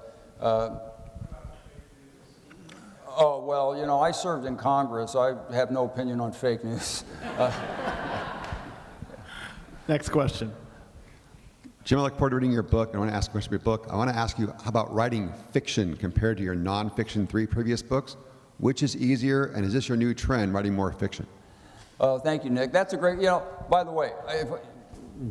oh, well, you know, I served in Congress. I have no opinion on fake news. Next question. Jim, I look forward to reading your book. I want to ask a question about your book. I want to ask you, how about writing fiction compared to your nonfiction 3 previous books? Which is easier, and is this your new trend, writing more fiction? Oh, thank you, Nick. That's a great, you know, by the way,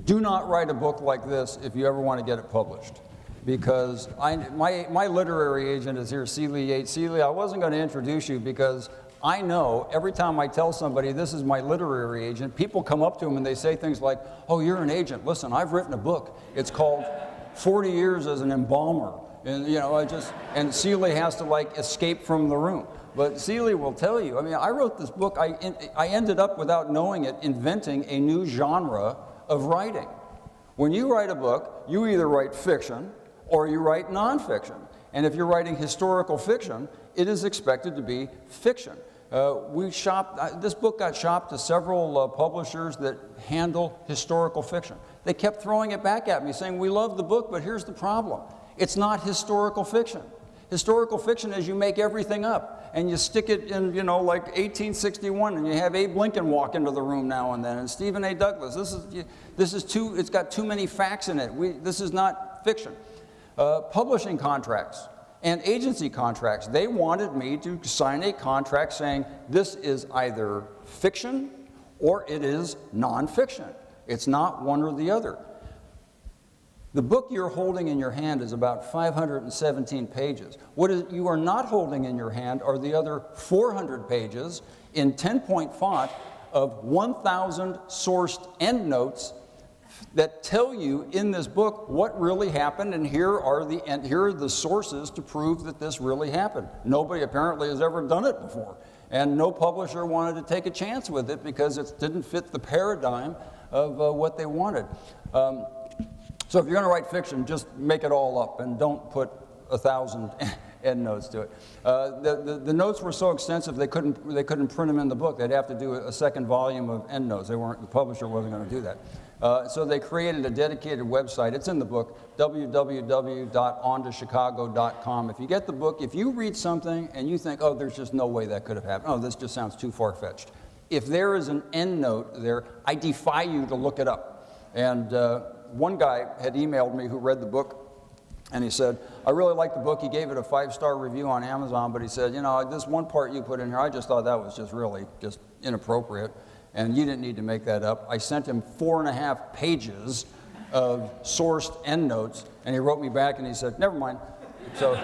do not write a book like this if you ever want to get it published. Because my literary agent is here, Celia Yates. Celia, I wasn't going to introduce you because I know every time I tell somebody this is my literary agent, people come up to him and they say things like, oh, you're an agent. Listen, I've written a book. It's called 40 Years as an Embalmer. And, you know, and Celia has to, like, escape from the room. But Celia will tell you, I mean, I wrote this book, I ended up, without knowing it, inventing a new genre of writing. When you write a book, you either write fiction or you write nonfiction. And if you're writing historical fiction, it is expected to be fiction. This book got shopped to several publishers that handle historical fiction. They kept throwing it back at me, saying, we love the book, but here's the problem. It's not historical fiction. Historical fiction is you make everything up, and you stick it in, you know, like 1861, and you have Abe Lincoln walk into the room now and then, and Stephen A. Douglas. It's got too many facts in it. This is not fiction. Publishing contracts and agency contracts, they wanted me to sign a contract saying this is either fiction or it is nonfiction. It's not one or the other. The book you're holding in your hand is about 517 pages. What you are not holding in your hand are the other 400 pages in 10-point font of 1,000 sourced endnotes that tell you in this book what really happened, and here are the sources to prove that this really happened. Nobody apparently has ever done it before, and no publisher wanted to take a chance with it because it didn't fit the paradigm of what they wanted. So if you're going to write fiction, just make it all up and don't put 1,000 endnotes to it. The notes were so extensive they couldn't print them in the book. They'd have to do a second volume of endnotes. The publisher wasn't going to do that. So they created a dedicated website. It's in the book, www.ontochicago.com. If you get the book, if you read something and you think, oh, there's just no way that could have happened. Oh, this just sounds too far-fetched. If there is an endnote there, I defy you to look it up. And one guy had emailed me who read the book, and he said, I really liked the book. He gave it a 5-star review on Amazon, but he said, you know, this one part you put in here, I just thought that was just really just inappropriate, and you didn't need to make that up. I sent him 4.5 pages of sourced endnotes, and he wrote me back and he said, never mind. So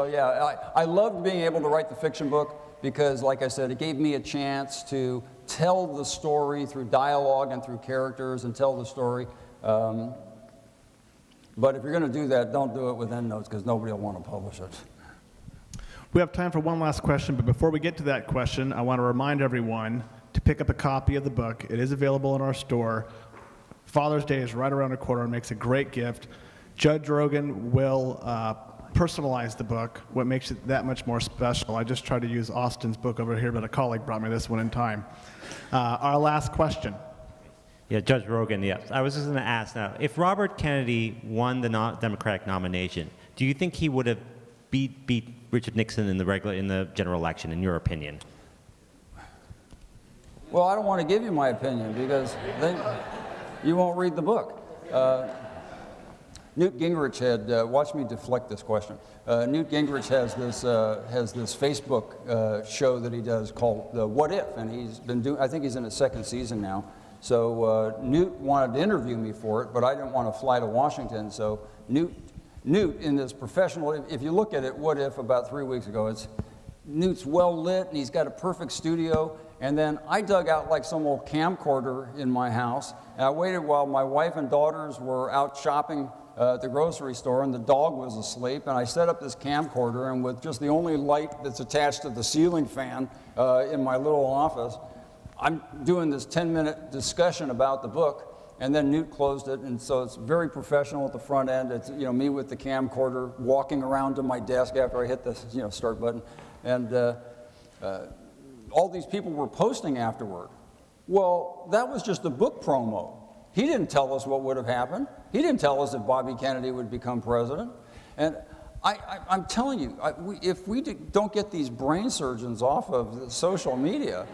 yeah, I loved being able to write the fiction book because, like I said, it gave me a chance to tell the story through dialogue and through characters and tell the story. But if you're going to do that, don't do it with endnotes because nobody will want to publish it. We have time for one last question, but before we get to that question, I want to remind everyone to pick up a copy of the book. It is available in our store. Father's Day is right around the corner and makes a great gift. Judge Rogan will personalize the book, what makes it that much more special. I just tried to use Austin's book over here, but a colleague brought me this one in time. Our last question. Yeah, Judge Rogan, yes. I was just going to ask now, if Robert Kennedy won the Democratic nomination, do you think he would have beat Richard Nixon in the general election, in your opinion? Well, I don't want to give you my opinion because then you won't read the book. Newt Gingrich had, watch me deflect this question. Newt Gingrich has this Facebook show that he does called What If, and he's been doing, I think he's in his 2nd season now. So Newt wanted to interview me for it, but I didn't want to fly to Washington. So Newt in this professional, if you look at it, What If, about 3 weeks ago, Newt's well lit and he's got a perfect studio. And then I dug out like some old camcorder in my house. And I waited while my wife and daughters were out shopping at the grocery store and the dog was asleep. And I set up this camcorder, and with just the only light that's attached to the ceiling fan in my little office, I'm doing this 10-minute discussion about the book, and then Newt closed it, and so it's very professional at the front end. It's, you know, me with the camcorder walking around to my desk after I hit the, you know, start button, and all these people were posting afterward. Well, that was just a book promo. He didn't tell us what would have happened. He didn't tell us that Bobby Kennedy would become president, and I'm telling you, if we don't get these brain surgeons off of social media,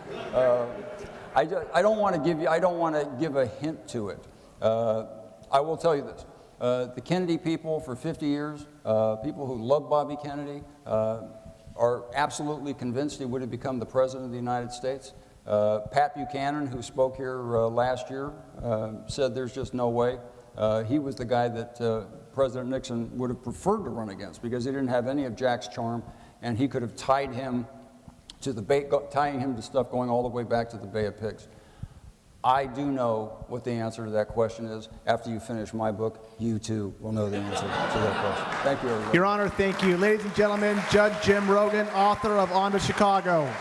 I don't want to give a hint to it. I will tell you this: the Kennedy people for 50 years, people who love Bobby Kennedy, are absolutely convinced he would have become the president of the United States. Pat Buchanan, who spoke here last year, said there's just no way. He was the guy that President Nixon would have preferred to run against because he didn't have any of Jack's charm, and he could have tied him to tying him to stuff going all the way back to the Bay of Pigs. I do know what the answer to that question is. After you finish my book, you too will know the answer to that question. Thank you, everybody. Your Honor, thank you. Ladies and gentlemen, Judge Jim Rogan, author of On to Chicago.